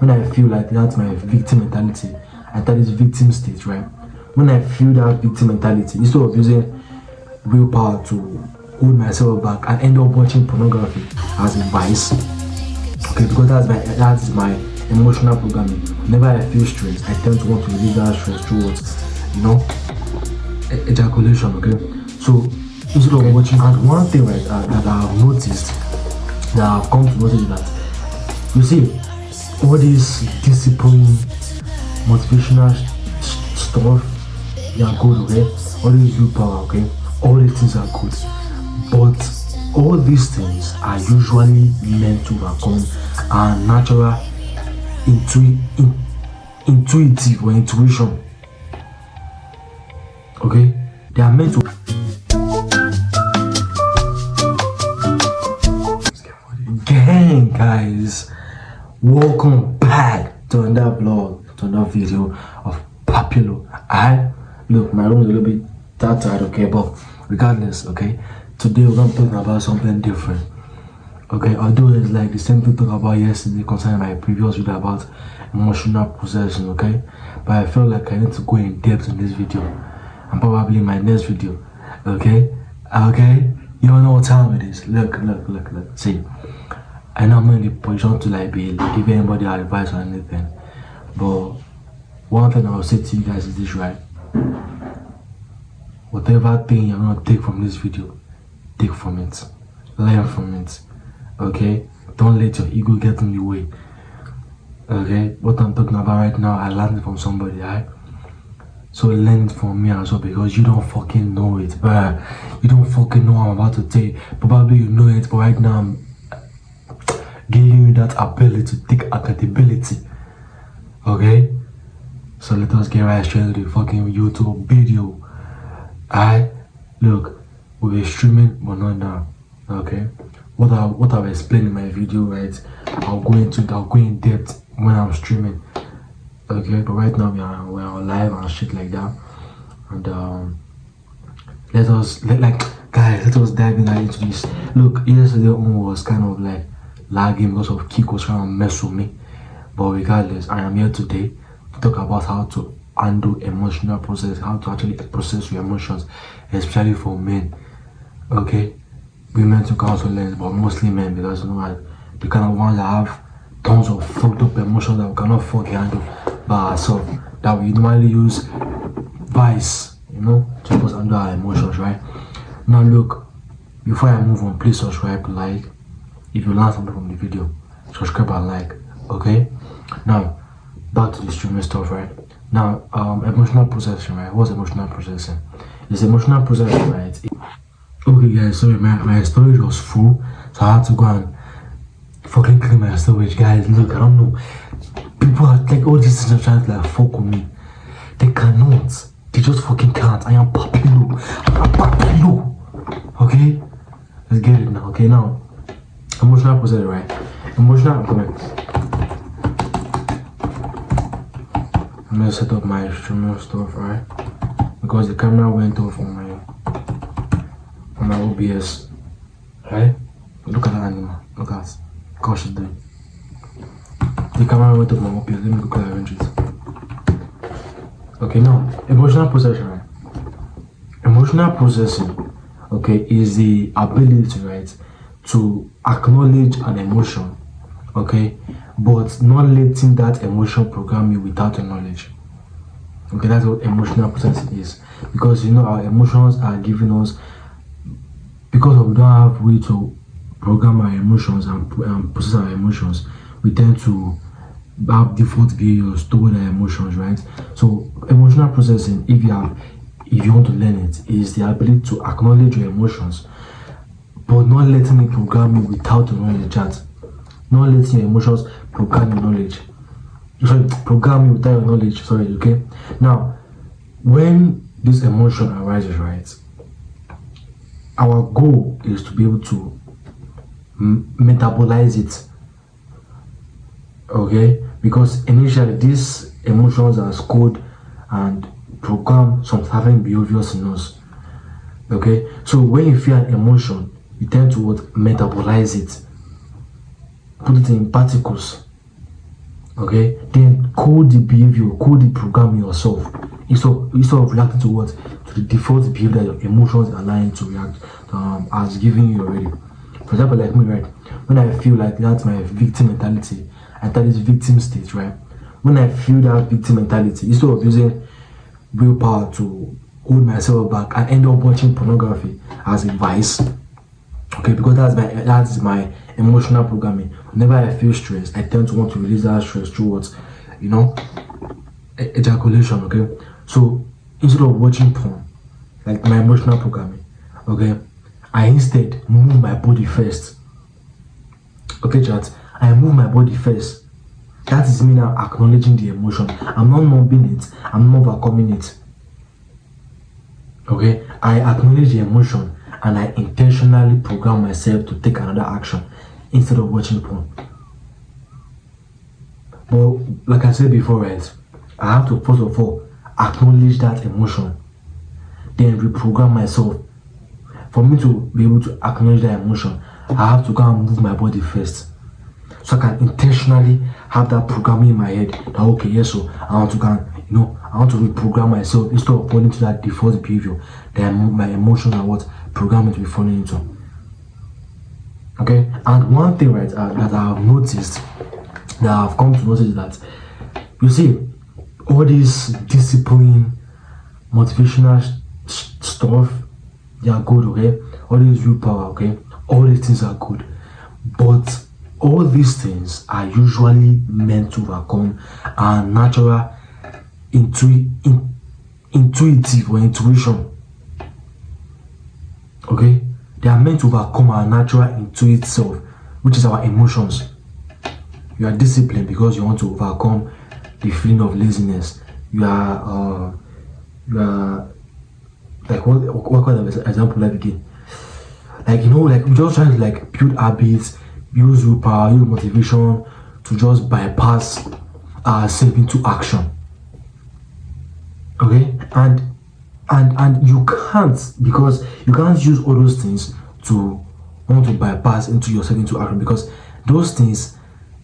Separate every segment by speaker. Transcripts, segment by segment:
Speaker 1: when I feel like that's my victim mentality, I thought it's victim state, right? When I feel that victim mentality, instead of using willpower to hold myself back and end up watching pornography as a vice, okay, because that's my emotional programming. Whenever I feel stress, I tend to want to release that stress towards, ejaculation, okay? So instead of watching, and one thing, right, that I've noticed, that I've come to notice, that you see, all this discipline, motivational stuff, they are good, okay? All this willpower, okay? All these things are good, but all these things are usually meant to overcome our natural intuitive or intuition, okay? They are meant to. Gang, guys, welcome back to another vlog, to another video of Papilo. Look, my room is a little bit tired, okay, but regardless, okay, today we're gonna talk about something different, okay? Although it's like the same thing we talked about yesterday concerning my previous video about emotional processing, okay, but I felt like I need to go in depth in this video and probably my next video, okay? You don't know what time it is. Look, see, I know I'm not in the position to like be give anybody advice or anything, but one thing I will say to you guys is this, right? Whatever thing you're gonna take from this video, take from it, learn from it, okay? Don't let your ego get in the way, okay? What I'm talking about right now, I learned it from somebody, right? So learn it from me as well, because you don't fucking know it, bruh. You don't fucking know what I'm about to tell you. Probably you know it, but right now I'm giving you that ability to take accountability, okay? So let us get right straight to the fucking YouTube video. Look, we'll be streaming, but not now, okay? What I've explained in my video, right? I'll go in depth when I'm streaming, okay? But right now we're on live and shit like that, and let us dive into this. Look, yesterday was kind of like lagging because of Kiko was trying to mess with me, but regardless, I am here today to talk about how to handle emotional process, how to actually process your emotions, especially for men, okay? Women to also learn, but mostly men, because you know what, the kind of ones that have tons of fucked up emotions that we cannot fucking handle by ourselves, that we normally use vice, to help us handle our emotions, right? Now look, before I move on, please subscribe, like, if you learn something from the video, subscribe and like, okay? Now, back to the streaming stuff, right? Now, emotional processing, right? What's emotional processing? It's emotional processing, right? Okay guys, sorry, my storage was full, so I had to go and fucking clean my storage, guys. Look, I don't know, people are like, all these things are trying to like fuck with me. They cannot, they just fucking can't. I am Papilo, okay? Let's get it now, okay? Now, emotional processing, right? I'm gonna set up my streamer stuff, right? Because the camera went off on my OBS, right? Look at that animal. Look at gosh, it's doing. The camera went off my OBS. Let me go arrange it. Okay, now emotional processing, right? Emotional processing, okay, is the ability, right, to acknowledge an emotion, okay, but not letting that emotion program you without your knowledge. Okay, that's what emotional processing is. Because our emotions are giving us, because we don't have way to program our emotions and process our emotions, we tend to have default behaviors toward our emotions, right? So emotional processing, if you want to learn it, is the ability to acknowledge your emotions, but not letting it program you without your knowledge. Not letting your emotions program your knowledge. Program you without your knowledge. Okay? Now, when this emotion arises, right, our goal is to be able to metabolize it. Okay? Because initially these emotions are stored and program some certain behaviors in us. Okay? So when you feel an emotion, you tend to metabolize it, put it in particles, Okay, then code the behavior, code the program yourself. Instead of reacting to what, to the default behavior that your emotions are lying to react as giving you already. For example, like me, right? When I feel like that's my victim mentality, I enter this victim state, right? When I feel that victim mentality, instead of using willpower to hold myself back, I end up watching pornography as a vice. Okay, because that's my emotional programming. Whenever I feel stressed, I tend to want to release that stress through what, ejaculation. Okay, so instead of watching porn, like my emotional programming, okay, I instead move my body first. Okay, chat. I move my body first. That is me now acknowledging the emotion. I'm not numbing it. I'm not overcoming it. Okay, I acknowledge the emotion and I intentionally program myself to take another action instead of watching porn. But like I said before, right, I have to first of all acknowledge that emotion, then reprogram myself. For me to be able to acknowledge that emotion, I have to go and move my body first, so I can intentionally have that programming in my head that okay, yes, so I want to I want to reprogram myself instead of falling into that default behavior that my emotions are what programming to be falling into. Okay, and one thing, right, that I have noticed, that I've come to notice, that you see, all this discipline, motivational stuff, they are good, okay? All this willpower, okay? All these things are good, but all these things are usually meant to overcome our natural intuitive or intuition. Okay, they are meant to overcome our natural intuitive self, which is our emotions. You are disciplined because you want to overcome the feeling of laziness. You are like what kind of example like again? Like we just try to like build habits, use willpower, use motivation to just bypass ourselves into action. Okay, and you can't, because you can't use all those things to want to bypass into yourself into action, because those things,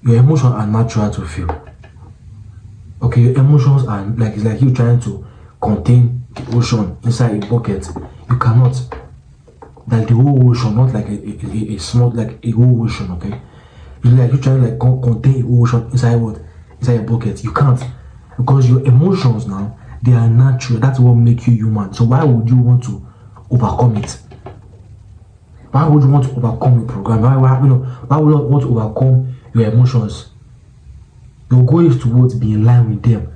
Speaker 1: your emotions are natural to feel. Okay, your emotions are like, it's like you trying to contain the ocean inside a bucket. You cannot. Like the whole ocean, not like a small, like a whole ocean. Okay, it's like you trying to like contain a whole ocean inside what? Inside a bucket. You can't, because your emotions now, they are natural. That's what makes you human. So why would you want to overcome it? Why would you want to overcome your program? Why would you want to overcome your emotions? Your goal is towards be in line with them.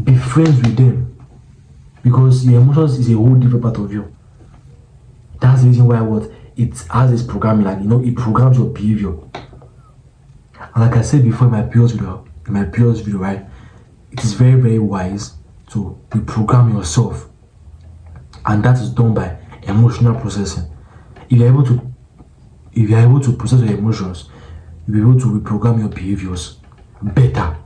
Speaker 1: Be friends with them. Because your emotions is a whole different part of you. That's the reason why it has this programming, like it programs your behavior. And like I said before in my previous video, right? It is very, very wise to reprogram yourself. And that is done by emotional processing. If you're able to process your emotions, you'll be able to reprogram your behaviors better.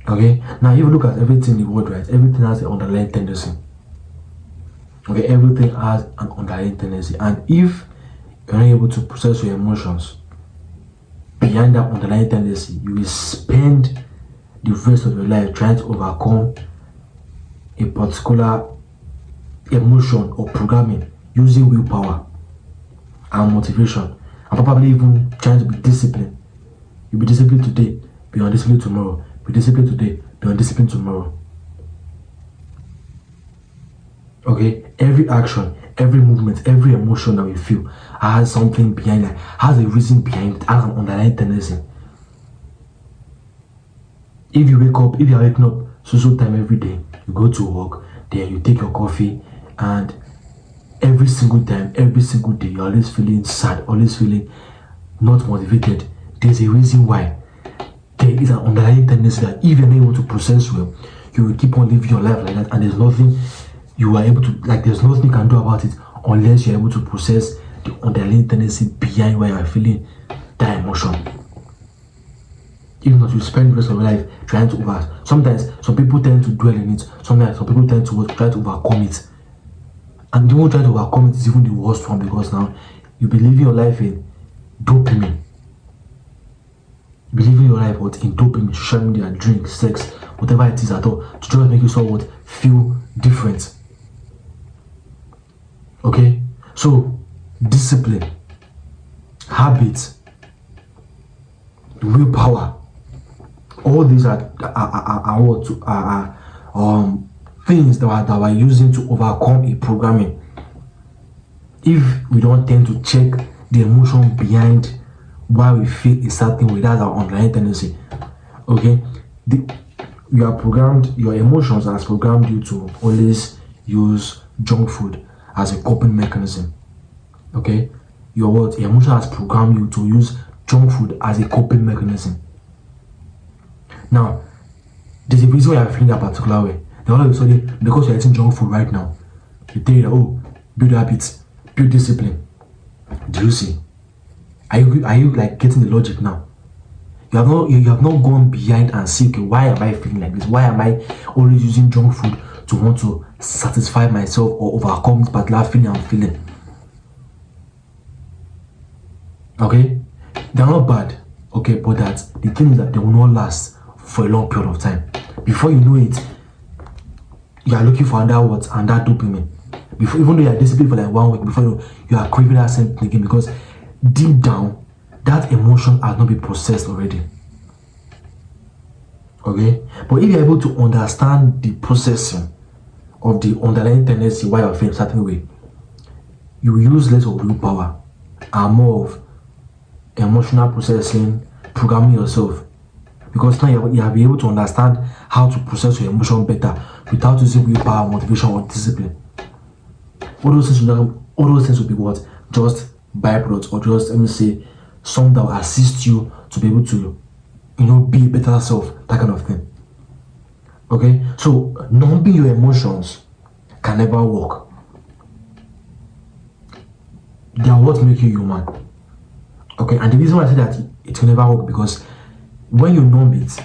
Speaker 1: Okay, now if you look at everything in the world, right, everything has an underlying tendency. Okay, everything has an underlying tendency, and if you're not able to process your emotions behind that underlying tendency, you will spend the rest of your life trying to overcome a particular emotion or programming using willpower and motivation, and probably even trying to be disciplined. You'll be disciplined today, be undisciplined tomorrow. Be disciplined today, be undisciplined tomorrow. Okay, every action, every movement, every emotion that we feel has something behind it, has a reason behind it, has an underlying tendency. If you are waking up so time every day, you go to work, then you take your coffee, and every single time, every single day, you're always feeling sad, always feeling not motivated. There's a reason why. There is an underlying tendency that if you're not able to process well, you will keep on living your life like that, and there's nothing you are able to, there's nothing you can do about it unless you're able to process the underlying tendency behind why you're feeling that emotion. If not, you spend the rest of your life trying to sometimes some people tend to dwell in it, sometimes some people tend to try to overcome it. And the one trying to overcome it is even the worst one, because now you'll be living your life in dopamine. your life what in dopamine, social media, drink, sex, whatever it is at all, to just make you so what feel different. Okay, so discipline, habits, willpower, all these are things that we're using to overcome a programming. If we don't tend to check the emotion behind why we feel a certain way, that's our underlying tendency. Okay, you are programmed, your emotions has programmed you to always use junk food as a coping mechanism. Okay, your emotion has programmed you to use junk food as a coping mechanism. Now, there's a reason why you're feeling that particular way. Then all of a sudden, because you're eating junk food right now, you tell you that, oh, build habits, build discipline. Do you see? Are you like getting the logic now? You have not gone behind and see, okay, why am I feeling like this? Why am I always using junk food to want to satisfy myself or overcome this particular feeling I'm feeling? Okay, they're not bad. Okay, but the thing is that they will not last for a long period of time. Before you know it, you are looking for and that dopamine. Before, even though you are disciplined for like 1 week, before you are craving that same thing again, because deep down that emotion has not been processed already. Okay, but if you're able to understand the processing of the underlying tendency why you're feeling a certain way, you use less of willpower and more of emotional processing, programming yourself. Because now you have been able to understand how to process your emotion better without using willpower, motivation, or discipline. All those things will be what? Just byproducts, or just, let me say, something that will assist you to be able to, be a better self, that kind of thing. Okay, so numbing your emotions can never work. They are what make you human. Okay, and the reason why I say that it will never work, because when you numb it,